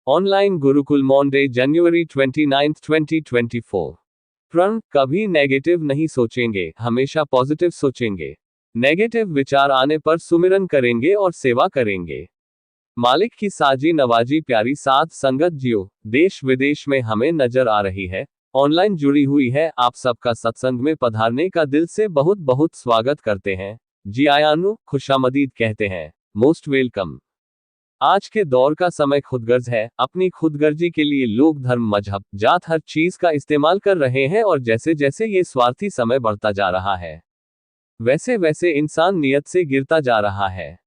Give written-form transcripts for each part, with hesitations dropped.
Online Gurukul मॉन्डे जनवरी 29, 2024। प्रण, कभी negative नहीं सोचेंगे, हमेशा पॉजिटिव सोचेंगे। नेगेटिव विचार आने पर सुमिरन करेंगे और सेवा करेंगे। मालिक की साजी नवाजी प्यारी साथ संगत जियो, देश विदेश में हमें नजर आ रही है, ऑनलाइन जुड़ी हुई है, आप सबका सत्संग में पधारने का दिल से बहुत बहुत स्वागत करते हैं। जी आयानु, खुशामदीद कहते हैं, मोस्ट वेलकम। आज के दौर का समय खुदगर्ज है, अपनी खुदगर्जी के लिए लोग धर्म, मजहब, जात हर चीज का इस्तेमाल कर रहे हैं और जैसे जैसे ये स्वार्थी समय बढ़ता जा रहा है, वैसे वैसे इंसान नियत से गिरता जा रहा है।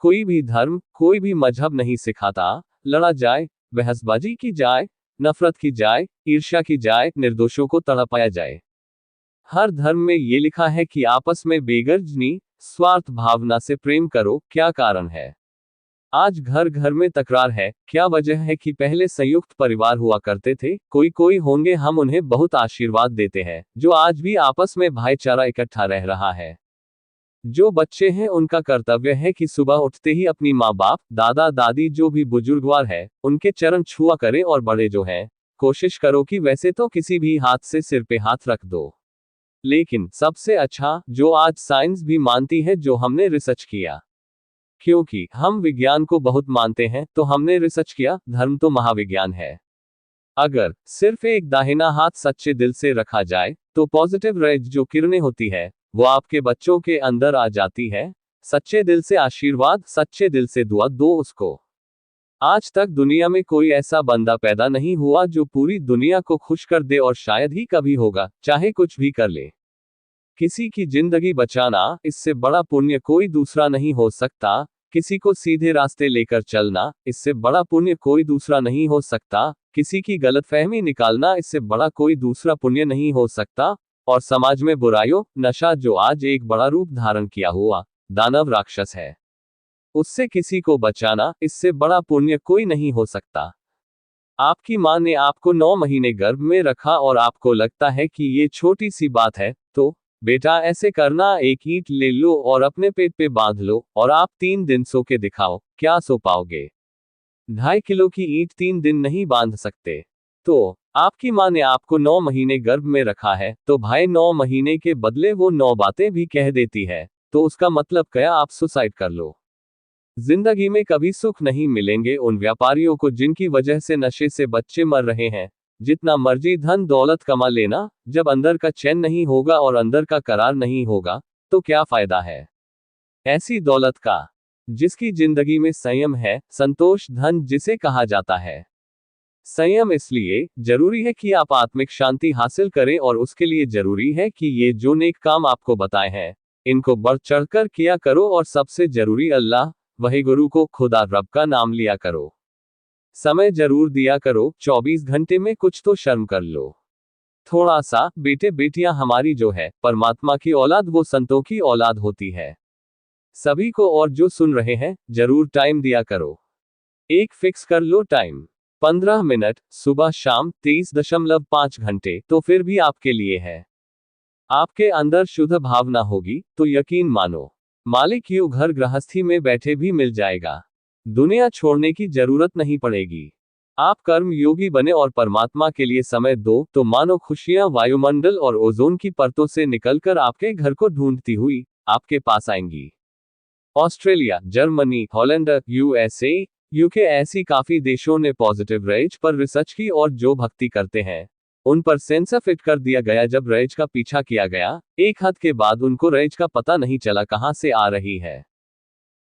कोई भी धर्म, कोई भी मजहब नहीं सिखाता लड़ा जाए, बहसबाजी की जाए, नफरत की जाए, ईर्ष्या की जाए, निर्दोषों को तड़पाया जाए। हर धर्म में ये लिखा है कि आपस में बेगर्ज स्वार्थ भावना से प्रेम करो। क्या कारण है आज घर घर में तकरार है? क्या वजह है कि पहले संयुक्त परिवार हुआ करते थे, कोई कोई होंगे, हम उन्हें बहुत आशीर्वाद देते हैं, जो आज भी आपस में भाईचारा इकट्ठा रह रहा है। जो बच्चे हैं उनका कर्तव्य है कि सुबह उठते ही अपनी माँ बाप, दादा दादी, जो भी बुजुर्गवार है, उनके चरण छुआ करें और बड़े जो हैं, कोशिश करो कि वैसे तो किसी भी हाथ से सिर पे हाथ रख दो। लेकिन सबसे अच्छा, जो आज साइंस भी मानती है, जो हमने रिसर्च किया, क्योंकि हम विज्ञान को बहुत मानते हैं, तो हमने रिसर्च किया, धर्म तो महाविज्ञान है। अगर सिर्फ एक दाहिना हाथ सच्चे दिल से रखा जाए, तो पॉजिटिव रेज जो किरणें होती है, वो आपके बच्चों के अंदर आ जाती है। सच्चे दिल से आशीर्वाद, सच्चे दिल से दुआ दो उसको। आज तक दुनिया में कोई ऐसा बंदा पैदा नहीं हुआ जो पूरी दुनिया को खुश कर दे, और शायद ही कभी होगा, चाहे कुछ भी कर ले। किसी की जिंदगी बचाना, इससे बड़ा पुण्य कोई दूसरा नहीं हो सकता। किसी को सीधे रास्ते लेकर चलना, इससे बड़ा पुण्य कोई दूसरा नहीं हो सकता। किसी की गलतफहमी निकालना, इससे बड़ा कोई दूसरा पुण्य नहीं हो सकता। और समाज में बुराइयों, नशा, जो आज एक बड़ा रूप धारण किया हुआ दानव राक्षस है, उससे किसी को बचाना, इससे बड़ा पुण्य कोई नहीं हो सकता। आपकी मां ने आपको 9 महीने गर्भ में रखा और आपको लगता है कि ये छोटी सी बात है, तो बेटा ऐसे करना, एक ईंट ले लो और अपने पेट पे बांध लो, और आप 3 दिन सो के दिखाओ, क्या सो पाओगे? 2.5 किलो की ईंट 3 दिन नहीं बांध सकते। तो आपकी मां ने आपको 9 महीने गर्भ में रखा है, तो भाई 9 महीने के बदले वो 9 बातें भी कह देती है, तो उसका मतलब क्या? आप सुसाइड कर लो। जिंदगी में कभी सुख नहीं मिलेंगे उन व्यापारियों को जिनकी वजह से नशे से बच्चे मर रहे हैं। जितना मर्जी धन दौलत कमा लेना, जब अंदर का चैन नहीं होगा और अंदर का करार नहीं होगा, तो क्या फायदा है ऐसी दौलत का? जिसकी जिंदगी में संयम है, संतोष धन जिसे कहा जाता है। संयम इसलिए जरूरी है कि आप आत्मिक शांति हासिल करें, और उसके लिए जरूरी है कि ये जो नेक काम आपको बताए हैं, इनको बढ़ चढ़कर किया करो, और सबसे जरूरी अल्लाह, वही गुरु को, खुदा रब का नाम लिया करो। समय जरूर दिया करो, 24 घंटे में कुछ तो शर्म कर लो थोड़ा सा। बेटे बेटियां हमारी जो है परमात्मा की औलाद, वो संतों की औलाद होती है सभी को। और जो सुन रहे हैं, जरूर टाइम दिया करो। एक फिक्स कर लो टाइम, 15 मिनट, सुबह शाम, 23.5 घंटे, तो फिर भी आपके लिए है। आपके अंदर शुद्ध भावना होगी, तो यकीन मानो, मालिक यूं घर गृहस्थी में बैठे भी मिल जाएगा। दुनिया छोड़ने की जरूरत नहीं पड़ेगी। आप कर्म योगी बने और परमात्मा के लिए समय दो, तो मानो खुशियां वायुमंडल और ओजोन की परतों से निकलकर आपके घर को ढूंढती हुई आपके पास आएंगी। Australia, Germany, Holland, USA, UK, ऐसी काफी देशों ने पॉजिटिव रेज पर रिसर्च की, और जो भक्ति करते हैं उन पर सेंसर फिट कर दिया गया। जब रेज का पीछा किया गया, एक हद के बाद उनको रेज का पता नहीं चला कहां से आ रही है।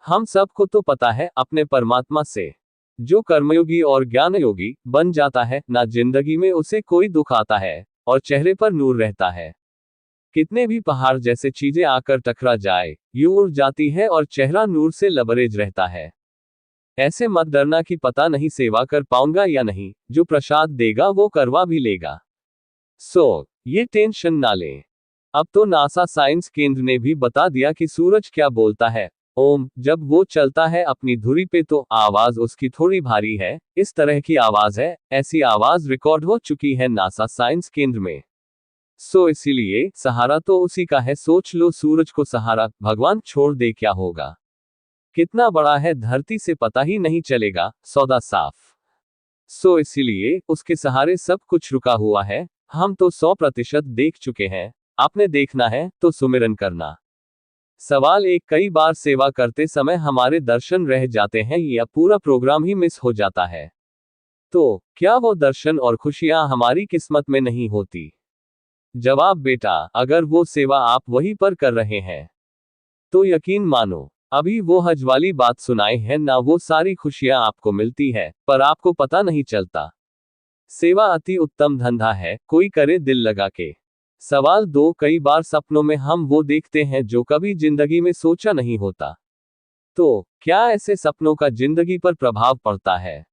हम सबको तो पता है अपने परमात्मा से। जो कर्मयोगी और ज्ञान योगी बन जाता है, ना जिंदगी में उसे कोई दुख आता है, और चेहरे पर नूर रहता है। कितने भी पहाड़ जैसे चीजें आकर टकरा जाए, यूं उड़ जाती है और चेहरा नूर से लबरेज रहता है। ऐसे मत डरना कि पता नहीं सेवा कर पाऊंगा या नहीं, जो प्रसाद देगा वो करवा भी लेगा। ये टेंशन ना लें। अब तो नासा साइंस केंद्र ने भी बता दिया कि सूरज क्या बोलता है। ओम, जब वो चलता है अपनी धुरी पे, तो आवाज उसकी थोड़ी भारी है, इस तरह की आवाज है। ऐसी आवाज रिकॉर्ड हो चुकी है नासा साइंस केंद्र में। इसीलिए सहारा तो उसी का है। सोच लो, सूरज को सहारा भगवान छोड़ दे, क्या होगा? कितना बड़ा है धरती से पता ही नहीं चलेगा, सौदा साफ। सो इसीलिए उसके सहारे सब कुछ रुका हुआ है। हम तो 100% देख चुके हैं। आपने देखना है तो सुमिरन करना। सवाल एक, कई बार सेवा करते समय हमारे दर्शन रह जाते हैं या पूरा प्रोग्राम ही मिस हो जाता है। तो क्या वो दर्शन और खुशियां हमारी किस्मत में नहीं होती? जवाब बेटा, अगर वो सेवा आप वहीं पर कर रहे हैं तो यकीन मानो अभी वो हज वाली बात सुनाए हैं ना, वो सारी खुशियां आपको मिलती है पर आपको पता नहीं चलता। सेवा अति उत्तम धंधा है, कोई करे दिल लगा के। सवाल दो, कई बार सपनों में हम वो देखते हैं जो कभी जिंदगी में सोचा नहीं होता। तो क्या ऐसे सपनों का जिंदगी पर प्रभाव पड़ता है?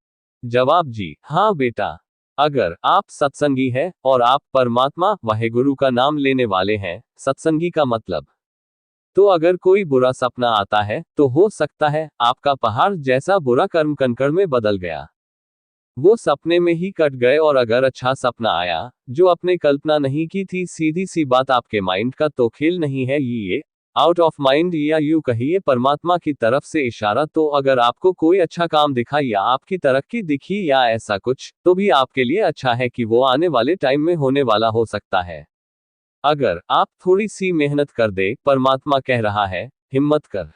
जवाब जी हाँ बेटा। अगर आप सत्संगी हैं और आप परमात्मा वाहेगुरु का नाम लेने वाले हैं, सत्संगी का मतलब, तो अगर कोई बुरा सपना आता है तो हो सकता है आपका पहाड़ जैसा बुरा कर्म कंकड़ में बदल गया, वो सपने में ही कट गए। और अगर अच्छा सपना आया जो आपने कल्पना नहीं की थी, सीधी सी बात, आपके माइंड का तो खेल नहीं है ये, आउट ऑफ माइंड या यूं कहिए परमात्मा की तरफ से इशारा। तो अगर आपको कोई अच्छा काम दिखा या आपकी तरक्की दिखी या ऐसा कुछ, तो भी आपके लिए अच्छा है कि वो आने वाले टाइम में होने वाला हो सकता है। अगर आप थोड़ी सी मेहनत कर दे, परमात्मा कह रहा है हिम्मत कर।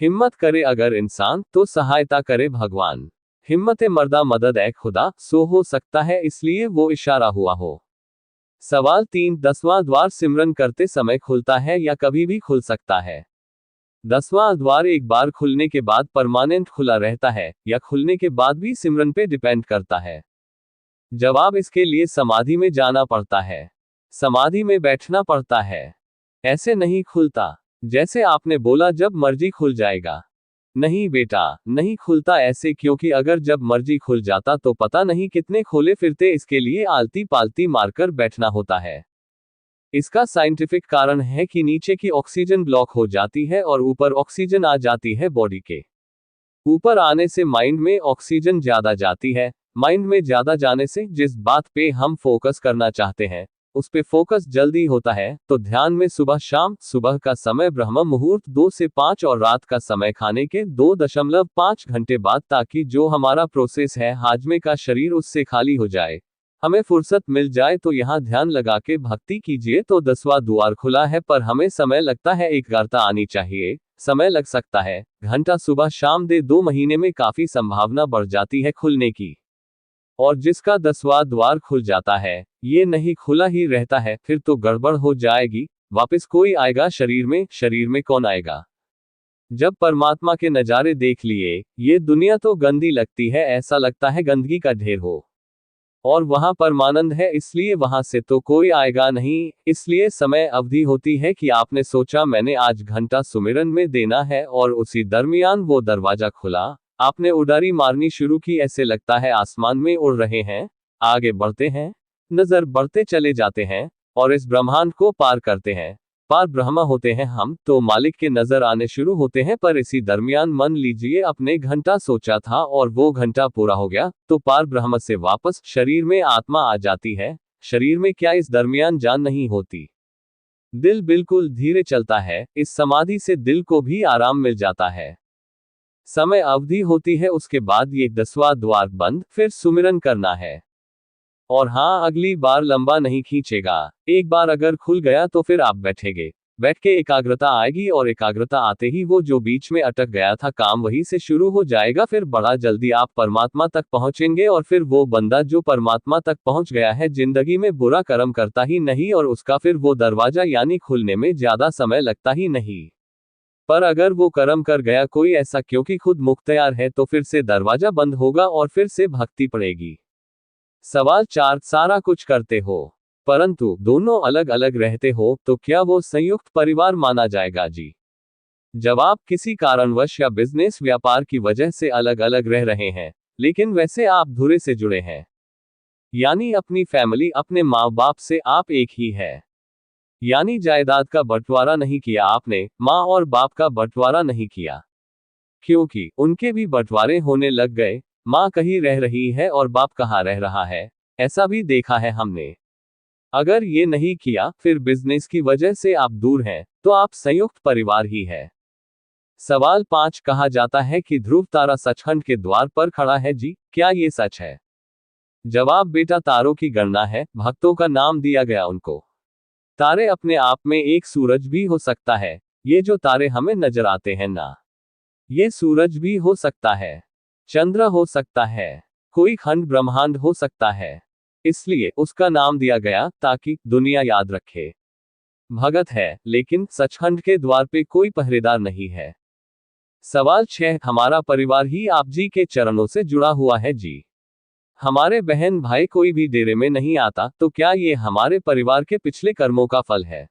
हिम्मत करे अगर इंसान तो सहायता करे भगवान। हिम्मत मर्दा मदद ए खुदा, सो हो सकता है इसलिए वो इशारा हुआ हो। सवाल 3, 10वां द्वार सिमरन करते समय खुलता है या कभी भी खुल सकता है? 10वां द्वार एक बार खुलने के बाद परमानेंट खुला रहता है या खुलने के बाद भी सिमरन पे डिपेंड करता है? जवाब, इसके लिए समाधि में जाना पड़ता है, समाधि में बैठना पड़ता है। ऐसे नहीं खुलता जैसे आपने बोला जब मर्जी खुल जाएगा। नहीं बेटा, नहीं खुलता ऐसे, क्योंकि अगर जब मर्जी खुल जाता तो पता नहीं कितने खोले फिरते, इसके लिए आलती पालती मारकर बैठना होता है। इसका साइंटिफिक कारण है कि नीचे की ऑक्सीजन ब्लॉक हो जाती है और ऊपर ऑक्सीजन आ जाती है। बॉडी के ऊपर आने से माइंड में ऑक्सीजन ज्यादा जाती है। माइंड में ज्यादा जाने से जिस बात पे हम फोकस करना चाहते हैं उस पे फोकस जल्दी होता है। तो ध्यान में सुबह शाम, सुबह का समय ब्रह्म मुहूर्त 2 से 5 और रात का समय खाने के 2.5 घंटे बाद, ताकि जो हमारा प्रोसेस है हाजमे का शरीर उससे खाली हो जाए, हमें फुर्सत मिल जाए। तो यहाँ ध्यान लगा के भक्ति कीजिए। तो 10वां द्वार खुला है पर हमें समय लगता है, एकाग्रता आनी चाहिए, समय लग सकता है घंटा। सुबह शाम दे 2 महीने में काफी संभावना बढ़ जाती है खुलने की। और जिसका 10वां द्वार खुल जाता है, ये नहीं खुला ही रहता है, फिर तो गड़बड़ हो जाएगी। वापस कोई आएगा शरीर में कौन आएगा? जब परमात्मा के नजारे देख लिए, ये दुनिया तो गंदी लगती है, ऐसा लगता है गंदगी का ढेर हो। और वहां परमानंद है, इसलिए वहां से तो कोई आएगा नहीं। इसलिए समय अवधि होती है कि आपने सोचा मैंने आज घंटा सुमिरन में देना है और उसी दरमियान वो दरवाजा खुला, आपने उडारी मारनी शुरू की। ऐसे लगता है आसमान में उड़ रहे हैं, आगे बढ़ते हैं, नजर बढ़ते चले जाते हैं और इस ब्रह्मांड को पार करते हैं। पार ब्रह्मा होते हैं हम, तो मालिक के नजर आने शुरू होते हैं। पर इसी दरमियान मान लीजिए अपने घंटा सोचा था और वो घंटा पूरा हो गया, तो पार ब्रह्म से वापस शरीर में आत्मा आ जाती है। शरीर में क्या इस दरमियान जान नहीं होती? दिल बिल्कुल धीरे चलता है। इस समाधि से दिल को भी आराम मिल जाता है। समय अवधि होती है, उसके बाद ये 10वां द्वार बंद, फिर सुमिरन करना है। और हाँ, अगली बार लंबा नहीं खींचेगा। एक बार अगर खुल गया तो फिर आप बैठेंगे, बैठ के एकाग्रता आएगी और एकाग्रता आते ही वो जो बीच में अटक गया था काम वहीं से शुरू हो जाएगा। फिर बड़ा जल्दी आप परमात्मा तक पहुंचेंगे। और फिर वो बंदा जो परमात्मा तक पहुंच गया है जिंदगी में बुरा कर्म करता ही नहीं और उसका फिर वो दरवाजा यानी खुलने में ज्यादा समय लगता ही नहीं। पर अगर वो कर्म कर गया कोई ऐसा क्योंकि खुद मुख्तियार है, तो फिर से दरवाजा बंद होगा और फिर से भक्ति पड़ेगी। सवाल 4, सारा कुछ करते हो परंतु दोनों अलग अलग रहते हो, तो क्या वो संयुक्त परिवार माना जाएगा जी? जवाब, किसी कारणवश या बिजनेस व्यापार की वजह से अलग अलग रह रहे हैं, लेकिन वैसे आप धुरे से जुड़े हैं। यानी अपनी फैमिली, अपने माँ बाप से आप एक ही है। यानी जायदाद का बंटवारा नहीं किया आपने, माँ और बाप का बंटवारा नहीं किया, क्योंकि उनके भी बंटवारे होने लग गए। माँ कहीं रह रही है और बाप कहाँ रह रहा है, ऐसा भी देखा है हमने। अगर ये नहीं किया, फिर बिजनेस की वजह से आप दूर हैं, तो आप संयुक्त परिवार ही है। सवाल 5, कहा जाता है कि ध्रुव तारा सचखंड के द्वार पर खड़ा है जी, क्या ये सच है? जवाब बेटा तारों की गणना है, भक्तों का नाम दिया गया उनको। तारे अपने आप में एक सूरज भी हो सकता है, ये जो तारे हमें नजर आते हैं ना, ये सूरज भी हो सकता है, चंद्र हो सकता है, कोई खंड ब्रह्मांड हो सकता है। इसलिए उसका नाम दिया गया ताकि दुनिया याद रखे। भगत है, लेकिन सचखंड के द्वार पे कोई पहरेदार नहीं है। सवाल 6, हमारा परिवार ही आप जी के चरणों से जुड़ा हुआ है जी। हमारे बहन भाई कोई भी डेरे में नहीं आता, तो क्या ये हमारे परिवार के पिछले कर्मों का फल है?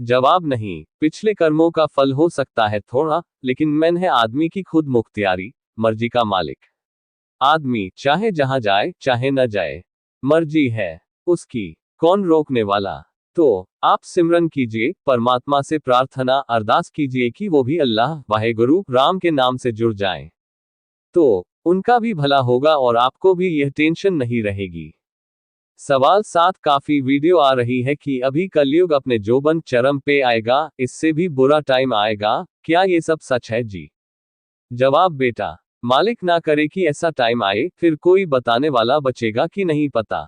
जवाब नहीं, पिछले कर्मों का फल हो सकता है थोड़ा, लेकिन मन है आदमी की खुद मुख्तियारी, मर्जी का मालिक। आदमी चाहे जहां जाए चाहे न जाए, मर्जी है उसकी, कौन रोकने वाला। तो आप सिमरन कीजिए, परमात्मा से प्रार्थना अरदास कीजिए कि वो भी अल्लाह वाहेगुरु राम के नाम से जुड़ जाएं। तो उनका भी भला होगा और आपको भी यह टेंशन नहीं रहेगी। सवाल 7, काफी वीडियो आ रही है कि अभी कलयुग अपने जोबन चरम पे आएगा, इससे भी बुरा टाइम आएगा, क्या ये सब सच है जी? जवाब बेटा, मालिक ना करे कि ऐसा टाइम आए, फिर कोई बताने वाला बचेगा कि नहीं पता।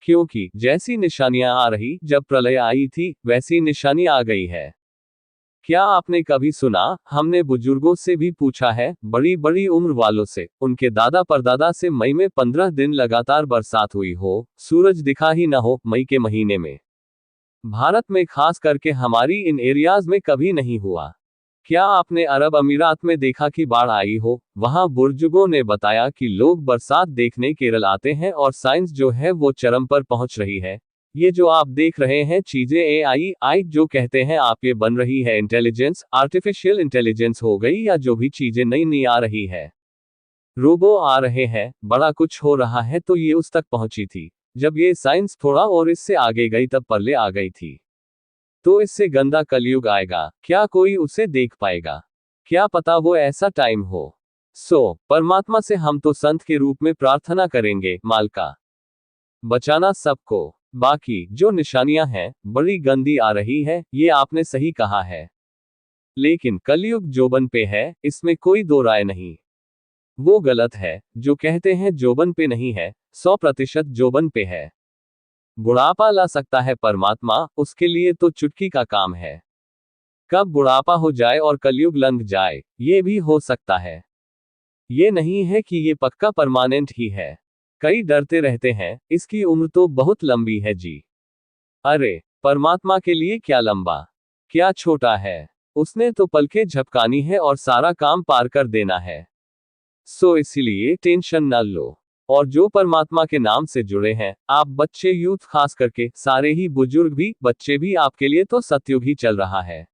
क्योंकि जैसी निशानियां आ रही जब प्रलय आई थी, वैसी निशानी आ गई है। क्या आपने कभी सुना, हमने बुजुर्गों से भी पूछा है, बड़ी बड़ी उम्र वालों से, उनके दादा परदादा से, मई में 15 दिन लगातार बरसात हुई हो, सूरज दिखा ही ना हो मई के महीने में। भारत में खास करके हमारी इन एरियाज में कभी नहीं हुआ। क्या आपने अरब अमीरात में देखा कि बाढ़ आई हो? वहां बुजुर्गों ने बताया कि लोग बरसात देखने केरल आते हैं और साइंस जो है वो चरम पर पहुंच रही है। ये जो आप देख रहे हैं चीजें AI जो कहते हैं आप, ये बन रही है इंटेलिजेंस, आर्टिफिशियल इंटेलिजेंस हो गई या जो भी चीजें नई नई आ रही है, रोबो आ रहे हैं, बड़ा कुछ हो रहा है, तो ये उस तक पहुंची थी। जब ये साइंस थोड़ा और इससे आगे गई तब परले आ गई थी। तो इससे गंदा कलयुग आएगा, क्या कोई उसे देख पाएगा? क्या पता वो ऐसा टाइम हो। परमात्मा से हम तो संत के रूप में प्रार्थना करेंगे, मालका बचाना सबको। बाकी जो निशानियां हैं, बड़ी गंदी आ रही है, ये आपने सही कहा है। लेकिन कलयुग जोबन पे है, इसमें कोई दो राय नहीं। वो गलत है जो कहते हैं जोबन पे नहीं है, 100% जोबन पे है। बुढ़ापा ला सकता है परमात्मा, उसके लिए तो चुटकी का काम है। कब बुढ़ापा हो जाए और कलयुग लंघ जाए, ये भी हो सकता है। ये नहीं है कि ये पक्का परमानेंट ही है। कई डरते रहते हैं, इसकी उम्र तो बहुत लंबी है जी। अरे, परमात्मा के लिए क्या लंबा, क्या छोटा है। उसने तो पलके झपकानी है और सारा काम पार कर देना है। इसीलिए टेंशन न लो। और जो परमात्मा के नाम से जुड़े हैं, आप बच्चे यूथ खास करके, सारे ही बुजुर्ग भी, बच्चे भी, आपके लिए तो सतयुग ही चल रहा है।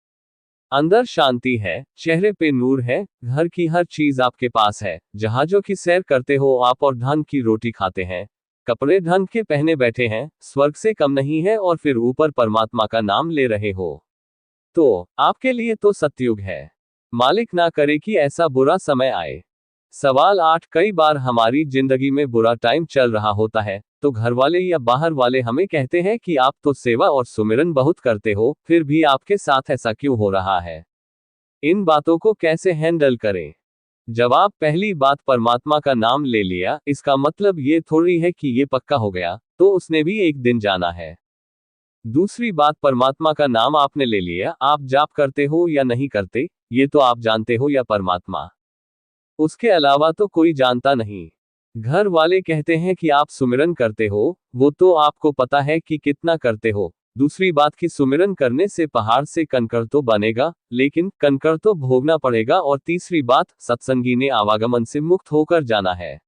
अंदर शांति है, चेहरे पे नूर है, घर की हर चीज आपके पास है, जहाजों की सैर करते हो आप और ढंग की रोटी खाते हैं, कपड़े ढंग के पहने बैठे हैं, स्वर्ग से कम नहीं है, और फिर ऊपर परमात्मा का नाम ले रहे हो। तो आपके लिए तो सतयुग है। मालिक ना करे कि ऐसा बुरा समय आए। सवाल 8, कई बार हमारी जिंदगी में बुरा टाइम चल रहा होता है, तो घर वाले या बाहर वाले हमें कहते हैं कि आप तो सेवा और सुमिरन बहुत करते हो, फिर भी आपके साथ ऐसा क्यों हो रहा है? इन बातों को कैसे हैंडल करें? जवाब, पहली बात, परमात्मा का नाम ले लिया, इसका मतलब ये थोड़ी है कि ये पक्का हो गया, तो उसने भी एक दिन जाना है। दूसरी बात, परमात्मा का नाम आपने ले लिया, आप जाप करते हो या नहीं करते, ये तो आप जानते हो या परमात्मा, उसके अलावा तो कोई जानता नहीं। घर वाले कहते हैं कि आप सुमिरन करते हो, वो तो आपको पता है कि कितना करते हो। दूसरी बात कि सुमिरन करने से पहाड़ से कंकड़ तो बनेगा, लेकिन कंकड़ तो भोगना पड़ेगा। और तीसरी बात, सत्संगी ने आवागमन से मुक्त होकर जाना है,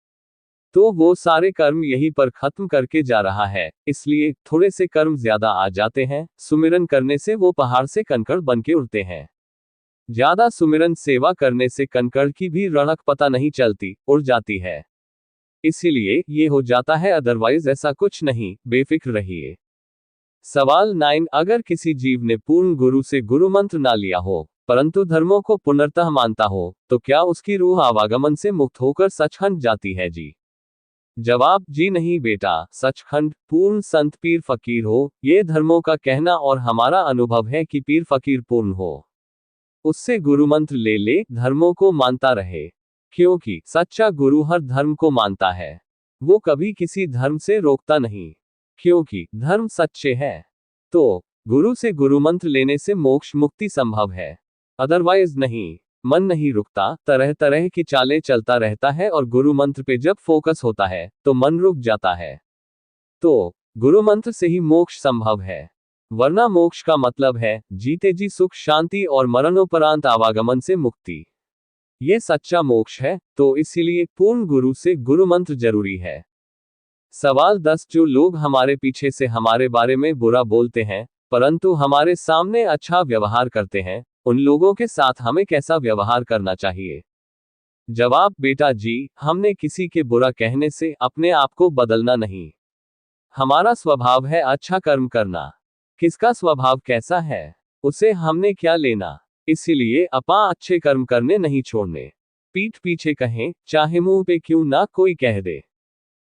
तो वो सारे कर्म यहीं पर खत्म करके जा रहा है, इसलिए थोड़े से कर्म ज्यादा आ जाते हैं। सुमिरन करने से वो पहाड़ से कंकड़ बन के उड़ते हैं। ज्यादा सुमिरन सेवा करने से कंकड़ की भी रौनक पता नहीं चलती, उड़ जाती है। इसीलिए ये हो जाता है, अदरवाइज ऐसा कुछ नहीं, बेफिक्र रहिए। सवाल 9, अगर किसी जीव ने पूर्ण गुरु से गुरु मंत्र ना लिया हो, परंतु धर्मों को पुनर्तः मानता हो, तो क्या उसकी रूह आवागमन से मुक्त होकर सचखंड जाती है जी? जवाब, जी नहीं बेटा, सचखंड पूर्ण संत पीर फकीर हो, ये धर्मों का कहना और हमारा अनुभव है कि पीर फकीर पूर्ण हो, उससे गुरु मंत्र ले ले, धर्मों को मानता रहे, क्योंकि सच्चा गुरु हर धर्म को मानता है। वो कभी किसी धर्म से रोकता नहीं, क्योंकि धर्म सच्चे है। तो गुरु से गुरु मंत्र लेने से मोक्ष मुक्ति संभव है, अदरवाइज नहीं। मन नहीं रुकता, तरह तरह की चालें चलता रहता है और गुरु मंत्र पे जब फोकस होता है तो मन रुक जाता है। तो गुरु मंत्र से ही मोक्ष संभव है, वरना मोक्ष का मतलब है जीते जी सुख शांति और मरणोपरांत आवागमन से मुक्ति। ये सच्चा मोक्ष है, तो इसीलिए पूर्ण गुरु से गुरु मंत्र जरूरी है। सवाल 10, जो लोग हमारे पीछे से हमारे बारे में बुरा बोलते हैं परंतु हमारे सामने अच्छा व्यवहार करते हैं, उन लोगों के साथ हमें कैसा व्यवहार करना चाहिए? जवाब, बेटा जी, हमने किसी के बुरा कहने से अपने आप को बदलना नहीं। हमारा स्वभाव है अच्छा कर्म करना। किसका स्वभाव कैसा है, उसे हमने क्या लेना? इसीलिए अच्छे कर्म करने नहीं छोड़ने। पीठ पीछे कहें, चाहे मुंह पे क्यों ना कोई कह दे,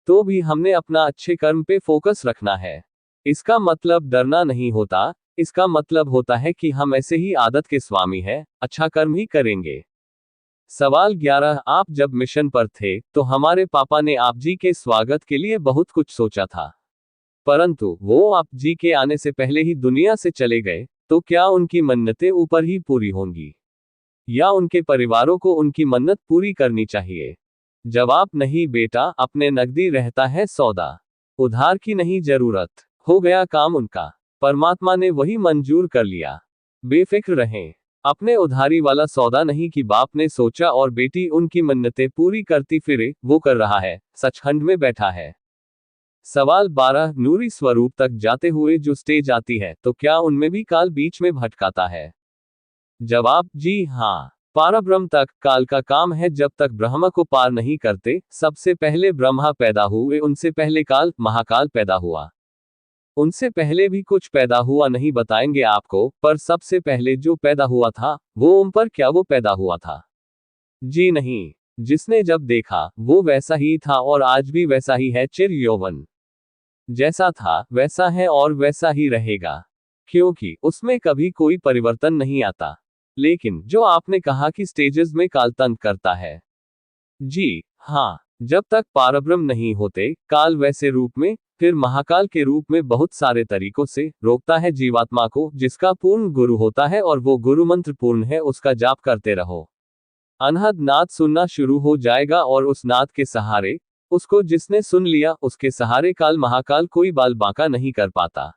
तो भी हमने अपना अच्छे कर्म पे फोकस रखना है। इसका मतलब डरना नहीं होता, इसका मतलब होता है कि हम ऐसे ही आदत के स्वामी हैं, अच्छा कर्म ही करेंगे। सवाल 11, आप जब मिशन पर थे तो हमारे पापा ने आप जी के स्वागत के लिए बहुत कुछ सोचा था, परंतु वो आप जी के आने से पहले ही दुनिया से चले गए, तो क्या उनकी मन्नतें ऊपर ही पूरी होंगी या उनके परिवारों को उनकी मन्नत पूरी करनी चाहिए? जवाब, नहीं बेटा, अपने नकदी रहता है सौदा, उधार की नहीं जरूरत। हो गया काम उनका, परमात्मा ने वही मंजूर कर लिया। बेफिक्र रहें, अपने उधारी वाला सौदा नहीं कि बाप ने सोचा और बेटी उनकी मन्नतें पूरी करती फिरे, वो कर रहा है, सचखंड में बैठा है। सवाल 12, नूरी स्वरूप तक जाते हुए जो स्टेज आती है तो क्या उनमें भी काल बीच में भटकाता है? जवाब, जी हाँ, पारब्रह्म तक काल का काम है जब तक ब्रह्म को पार नहीं करते। सबसे पहले ब्रह्मा पैदा हुए, उनसे पहले काल महाकाल पैदा हुआ, उनसे पहले भी कुछ पैदा हुआ नहीं बताएंगे आपको, पर सबसे पहले जो पैदा हुआ था वो ओम, पर क्या वो पैदा हुआ था? जी नहीं, जिसने जब देखा वो वैसा ही था और आज भी वैसा ही है। चिर यौवन जैसा था वैसा है और वैसा ही रहेगा, क्योंकि उसमें कभी कोई परिवर्तन नहीं आता। लेकिन जो आपने कहा कि स्टेजेस में काल तंग करता है, जी हाँ, जब तक पारब्रह्म नहीं होते काल वैसे रूप में, फिर महाकाल के रूप में बहुत सारे तरीकों से रोकता है जीवात्मा को, जिसका पूर्ण गुरु होता है और वो गुरु मंत्र पूर्ण है, उसका जाप करते रहो। अनहद नाद सुनना शुरू हो जाएगा और उस नाद के सहारे, उसको जिसने सुन लिया उसके सहारे काल महाकाल कोई बाल बांका नहीं कर पाता।